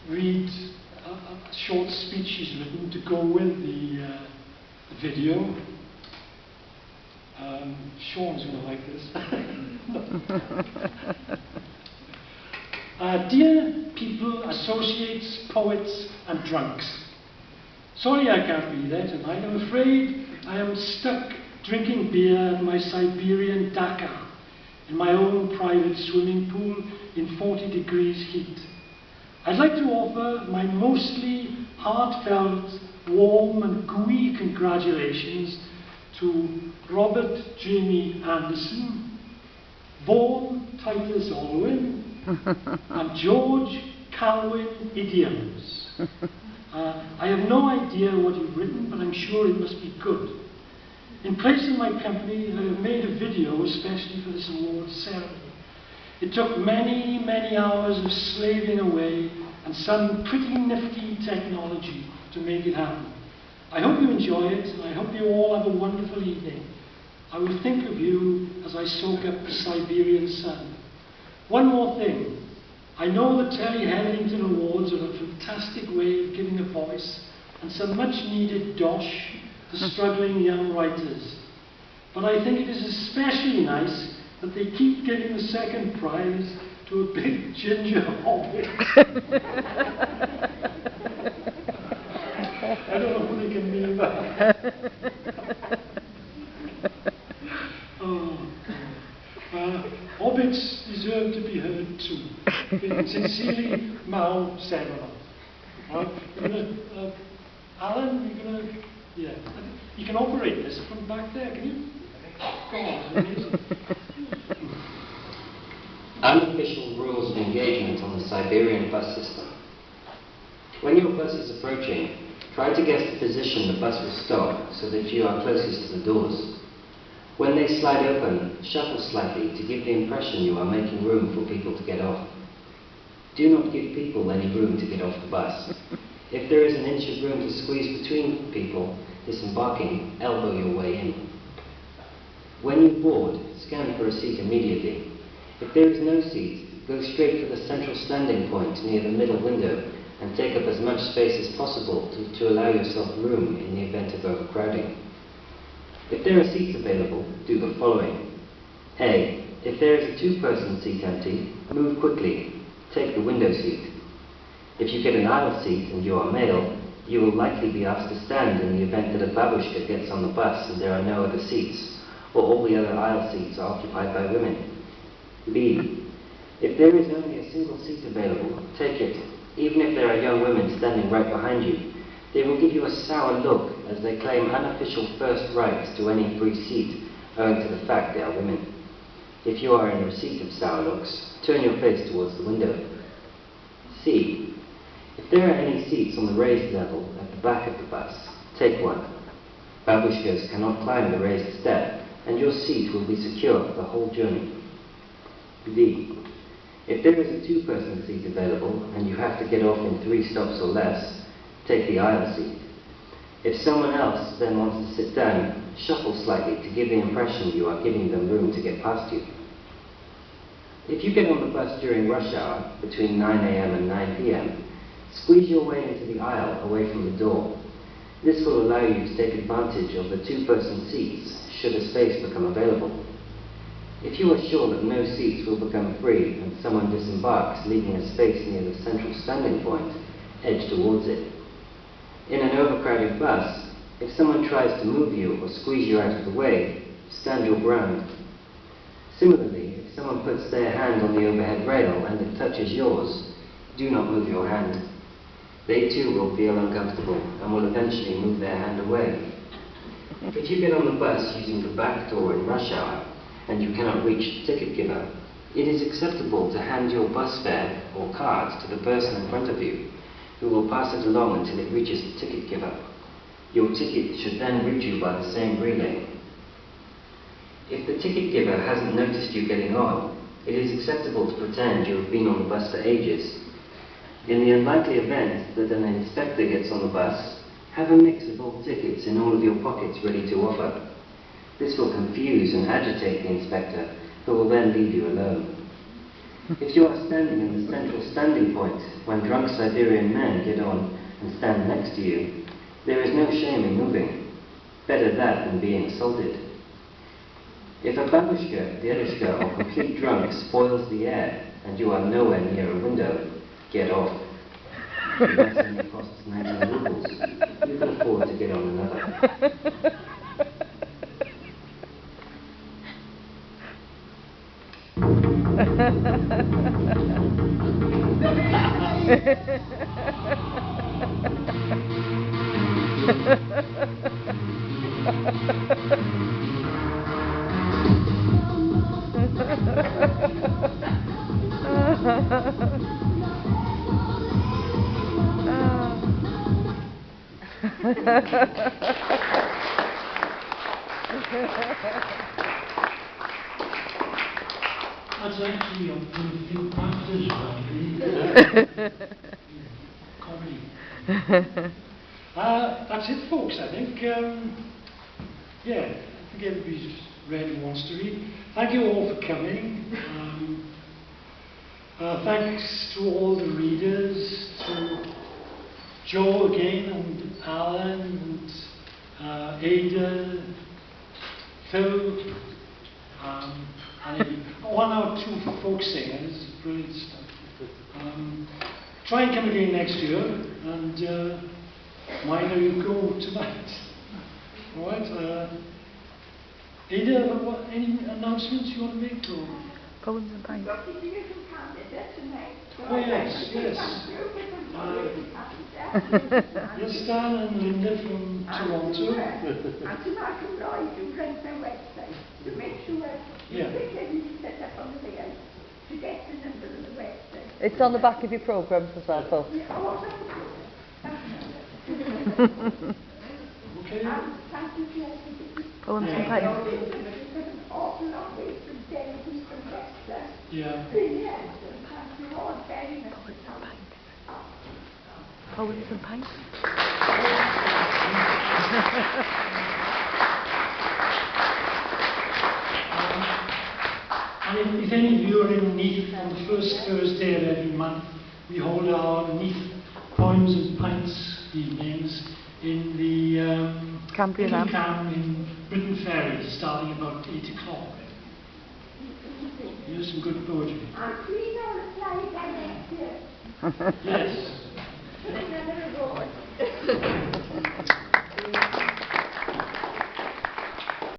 read a short speech she's written to go with the video. Sean's going to like this. Dear people, associates, poets and drunks. Sorry I can't be there tonight. I'm afraid I am stuck drinking beer at my Siberian Dhaka in my own private swimming pool in 40 degrees heat. I'd like to offer my mostly heartfelt, warm and gooey congratulations to Robert Jamie Anderson, Vaughan Titus Alwyn, and George Calwyn Idioms. I have no idea what you've written, but I'm sure it must be good. In place of my company, I have made a video especially for this award ceremony. It took many, many hours of slaving away and some pretty nifty technology to make it happen. I hope you enjoy it, and I hope you all have a wonderful evening. I will think of you as I soak up the Siberian sun. One more thing. I know the Hetherington Awards are a fantastic way of giving a voice and some much needed dosh to struggling young writers. But I think it is especially nice that they keep giving the second prize to a big ginger hobbit. I don't know what they can mean by that. Hobbits deserve to be heard too. Sincerely, M.A.Oliver Semenov. Alan, you're going to... Yeah. You can operate this from back there, can you? Come on, amazing. Unofficial rules of engagement on the Siberian bus system. When your bus is approaching, try to guess the position the bus will stop so that you are closest to the doors. When they slide open, shuffle slightly to give the impression you are making room for people to get off. Do not give people any room to get off the bus. If there is an inch of room to squeeze between people disembarking, elbow your way in. When you board, scan for a seat immediately. If there is no seat, go straight for the central standing point near the middle window and take up as much space as possible to allow yourself room in the event of overcrowding. If there are seats available, do the following. A. If there is a two-person seat empty, move quickly. Take the window seat. If you get an aisle seat and you are male, you will likely be asked to stand in the event that a babushka gets on the bus and there are no other seats, or all the other aisle seats are occupied by women. B. If there is only a single seat available, take it, even if there are young women standing right behind you. They will give you a sour look as they claim unofficial first rights to any free seat, owing to the fact they are women. If you are in receipt of sour looks, turn your face towards the window. C. If there are any seats on the raised level at the back of the bus, take one. Babushkas cannot climb the raised step, and your seat will be secure for the whole journey. D. If there is a two-person seat available and you have to get off in 3 stops or less, take the aisle seat. If someone else then wants to sit down, shuffle slightly to give the impression you are giving them room to get past you. If you get on the bus during rush hour, between 9 AM and 9 PM, squeeze your way into the aisle away from the door. This will allow you to take advantage of the two-person seats should a space become available. If you are sure that no seats will become free and someone disembarks leaving a space near the central standing point, edge towards it. In an overcrowded bus, if someone tries to move you or squeeze you out of the way, stand your ground. Similarly, if someone puts their hand on the overhead rail and it touches yours, do not move your hand. They too will feel uncomfortable and will eventually move their hand away. If you get on the bus using the back door in rush hour and you cannot reach the ticket giver, it is acceptable to hand your bus fare or card to the person in front of you, who will pass it along until it reaches the ticket giver. Your ticket should then reach you by the same relay. If the ticket giver hasn't noticed you getting on, it is acceptable to pretend you have been on the bus for ages. In the unlikely event that an inspector gets on the bus, have a mix of old tickets in all of your pockets ready to offer. This will confuse and agitate the inspector, who will then leave you alone. If you are standing in the central standing point when drunk Siberian men get on and stand next to you, there is no shame in moving. Better that than being assaulted. If a babushka, dedushka, or complete drunk spoils the air and you are nowhere near a window, get off. The bus only costs 19 rubles. You can afford to get on another. That's actually up to a few factors, probably. Comedy. That's it, folks, I think. Yeah, I think everybody's read who wants to read. Thank you all for coming. Thanks to all the readers, to Joe again, and Alan, and Ada, Phil, and one or two folk singers. Brilliant stuff. Try and come again next year, and mind how you go tonight. All right. Ada, any announcements you want to make? Or? Poems and Pints. Oh yes, yes. Yes, Stan and Linda from Toronto. And tonight on Rise, you rent their website to make sure Yeah. you set up on the layout to get the number of the website. It's on the back of your programmes as well, folks. Yeah, I wasn't Okay. thank you to all the Poems and Pints. It's an awful long way from Denver from Leicester. Yeah. Yes, and thank you all very much. Poems and Pints. And if any of you are in Neath on the first Thursday of every month, we hold our Neath Poems and Pints evenings in the Cambrian little Am. camp in Britain Ferry, starting about 8 o'clock. Here's some good poetry. And please don't apply again next year. Yes. Another award.